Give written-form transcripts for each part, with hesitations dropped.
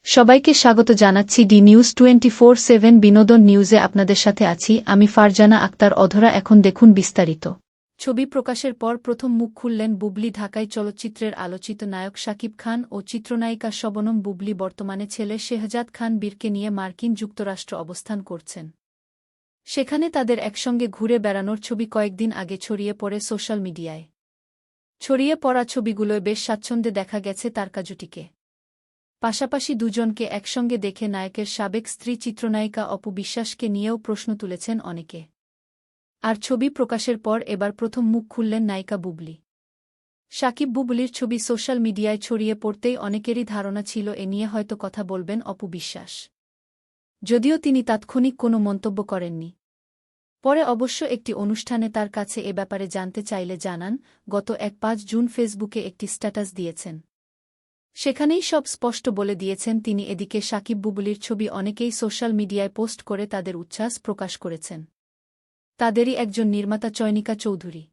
সবাইকে স্বাগত জানাচ্ছি ডি নিউজ 24/7 বিনোদন নিউজে আপনাদের সাথে আছি আমি ফারজানা আক্তার অধরা। এখন দেখুন বিস্তারিত। ছবি প্রকাশের পর প্রথম মুখ খুললেন বুবলি। ঢাকায় চলচ্চিত্রের আলোচিত নায়ক শাকিব খান ও চিত্রনায়িকা শবনম বুবলি বর্তমানে ছেলে শেহজাদ খান বীরকে নিয়ে মার্কিন যুক্তরাষ্ট্র অবস্থান করছেন। সেখানে তাদের একসঙ্গে ঘুরে বেড়ানোর ছবি কয়েকদিন আগে ছড়িয়ে পড়ে সোশ্যাল মিডিয়ায়। ছড়িয়ে পড়া ছবিগুলোয় বেশ স্বাচ্ছন্দ্যে দেখা গেছে তারকা জুটিকে। পাশাপাশি দুজনকে একসঙ্গে দেখে নায়কের সাবেক স্ত্রী চিত্রনায়িকা অপু বিশ্বাসকে নিয়েও প্রশ্ন তুলেছেন অনেকে। আর ছবি প্রকাশের পর এবার প্রথম মুখ খুললেন নায়িকা বুবলি। শাকিব বুবলির ছবি সোশ্যাল মিডিয়ায় ছড়িয়ে পড়তেই অনেকেরই ধারণা ছিল এ নিয়ে হয়তো কথা বলবেন অপু বিশ্বাস, যদিও তিনি তাৎক্ষণিক কোনো মন্তব্য করেননি। পরে অবশ্য একটি অনুষ্ঠানে তার কাছে এ ব্যাপারে জানতে চাইলে জানান, গত 5 জুন ফেসবুকে একটি স্ট্যাটাস দিয়েছেন। সেখানেই সব স্পষ্ট বলে দিয়েছেন তিনি। এদিকে শাকিব বুবলির ছবি অনেকেই সোশ্যাল মিডিয়ায় পোস্ট করে তাদের উচ্ছ্বাস প্রকাশ করেছেন। তাদেরই একজন নির্মাতা চয়নিকা চৌধুরী।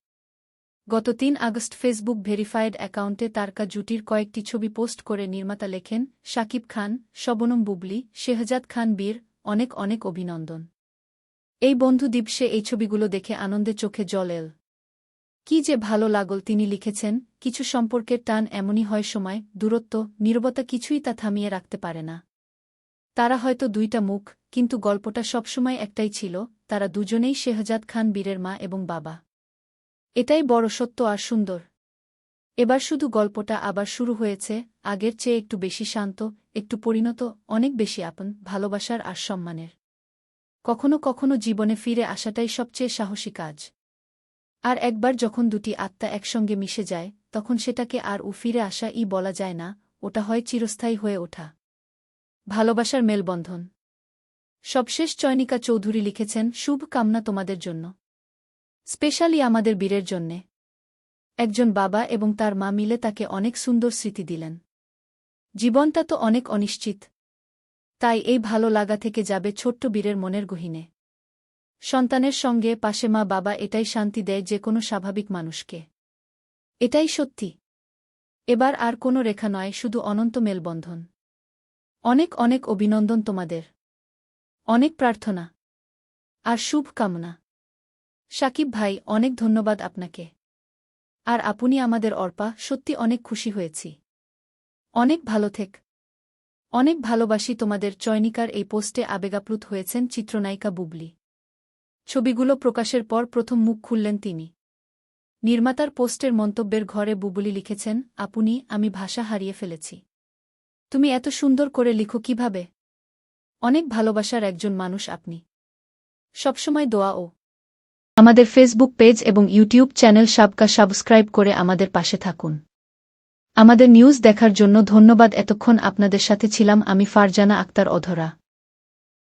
গত 3 আগস্ট ফেসবুক ভেরিফায়েড অ্যাকাউন্টে তারকা জুটির কয়েকটি ছবি পোস্ট করে নির্মাতা লেখেন, শাকিব খান, শবনম বুবলি, শেহজাদ খান বীর, অনেক অনেক অভিনন্দন। এই বন্ধু দিবসে এই ছবিগুলো দেখে আনন্দে চোখে জল এল। কি যে ভালো লাগল। তিনি লিখেছেন, কিছু সম্পর্কের টান এমনই হয়, সময়, দূরত্ব, নীরবতা কিছুই তা থামিয়ে রাখতে পারে না। তারা হয়তো দুইটা মুখ, কিন্তু গল্পটা সবসময় একটাই ছিল, তারা দুজনেই শেহজাদ খান বীরের মা এবং বাবা। এটাই বড় সত্য আর সুন্দর। এবার শুধু গল্পটা আবার শুরু হয়েছে, আগের চেয়ে একটু বেশি শান্ত, একটু পরিণত, অনেক বেশি আপন, ভালোবাসার আর সম্মানের। কখনো কখনো জীবনে ফিরে আসাটাই সবচেয়ে সাহসী কাজ। আর একবার যখন দুটি আত্মা একসঙ্গে মিশে যায়, তখন সেটাকে আর ফিরে আসা বলা যায় না, ওটা হয় চিরস্থায়ী হয়ে ওঠা ভালোবাসার মেলবন্ধন। সবশেষ চয়নিকা চৌধুরী লিখেছেন, শুভ কামনা তোমাদের জন্য, স্পেশালি আমাদের বীরের জন্যে। একজন বাবা এবং তার মা মিলে তাকে অনেক সুন্দর স্মৃতি দিলেন। জীবনটা তো অনেক অনিশ্চিত, তাই এই ভালো লাগা থেকে যাবে ছোট্ট বীরের মনের গহীনে। সন্তানের সঙ্গে পাশে মা বাবা, এটাই শান্তি দেয় যে কোনো স্বাভাবিক মানুষকে। এটাই সত্যি। এবার আর কোনো রেখা নয়, শুধু অনন্ত মেলবন্ধন। অনেক অনেক অভিনন্দন তোমাদের, অনেক প্রার্থনা আর শুভ কামনা। শাকিব ভাই, অনেক ধন্যবাদ আপনাকে। আর আপনি আমাদের অর্পা, সত্যি অনেক খুশি হয়েছি। অনেক ভালো থেক। অনেক ভালোবাসি তোমাদের। চয়নিকার এই পোস্টে আবেগাপ্লুত হয়েছেন চিত্রনায়িকা বুবলি। ছবিগুলো প্রকাশের পর প্রথম মুখ খুললেন তিনি। নির্মাতার পোস্টের মন্তব্যের ঘরে বুবলি লিখেছেন, আপনি, আমি ভাষা হারিয়ে ফেলেছি। তুমি এত সুন্দর করে লিখো কিভাবে? অনেক ভালোবাসার একজন মানুষ আপনি। সবসময় দোয়া ও আমাদের ফেসবুক পেজ এবং ইউটিউব চ্যানেল সাবস্ক্রাইব করে আমাদের পাশে থাকুন। আমাদের নিউজ দেখার জন্য ধন্যবাদ। এতক্ষণ আপনাদের সাথে ছিলাম আমি ফারজানা আক্তার অধরা।